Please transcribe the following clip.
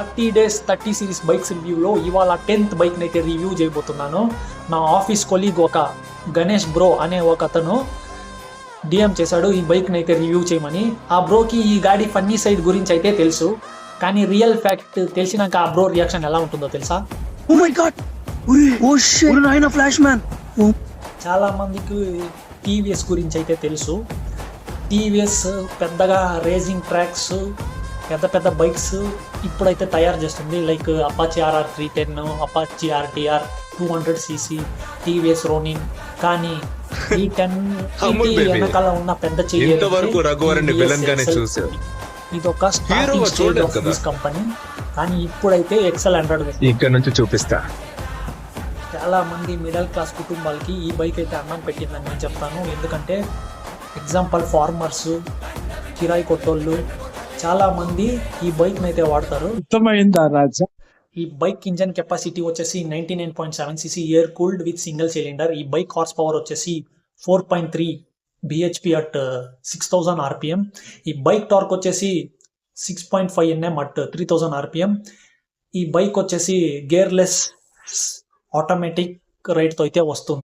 30 days 30 series bikes రివ్యూలో ఇవాళ 10th బైక్ని అయితే రివ్యూ చేయబోతున్నాను. నా ఆఫీస్ కొలీగ్ ఒక గణేష్ బ్రో అనే ఒక అతను డిఎం చేశాడు ఈ బైక్ని అయితే రివ్యూ చేయమని. ఆ బ్రోకి ఈ గాడి ఫన్నీ సైడ్ గురించి అయితే తెలుసు, కానీ రియల్ ఫ్యాక్ట్ తెలిసినాక ఆ బ్రో రియాక్షన్ ఎలా ఉంటుందో తెలుసా? Oh my god, oh shit, నాయన ఫ్లాష్ మ్యాన్. చాలా మందికి టీవీఎస్ గురించి అయితే తెలుసు. టీవీఎస్ పెద్దగా రేసింగ్ ట్రాక్స్, పెద్ద పెద్ద బైక్స్ ఇప్పుడైతే తయారు చేస్తుంది. Like Apache RR 310, Apache RTR 200cc, TVS Ronin. కానీ ఈ 10 వెనకాల ఉన్న పెద్ద చెయ్యి ఇది ఒక starting stage of this company. కానీ ఇప్పుడైతే XL100 ఇక్కడ నుంచి చూపిస్తా. చాలా మంది మిడిల్ క్లాస్ కుటుంబాలకి ఈ బైక్ అయితే అన్నం పెట్టిందని నేను చెప్తాను. ఎందుకంటే ఎగ్జాంపుల్ ఫార్మర్స్, కిరాయి కొట్టోళ్ళు చాలా మంది ఈ బైక్ని అయితే వాడతారు. ఈ బైక్ ఇంజన్ కెపాసిటీ వచ్చేసి 99.7cc air cooled with single cylinder. ఈ బైక్ హార్స్ పవర్ వచ్చేసి 4.3 bhp అట్ 6000 rpm. ఈ బైక్ టార్క్ వచ్చేసి 6.5 Nm అట్ 3000 rpm. ఈ బైక్ వచ్చేసి గేర్లెస్ ఆటోమేటిక్ రైడ్తో అయితే వస్తుంది.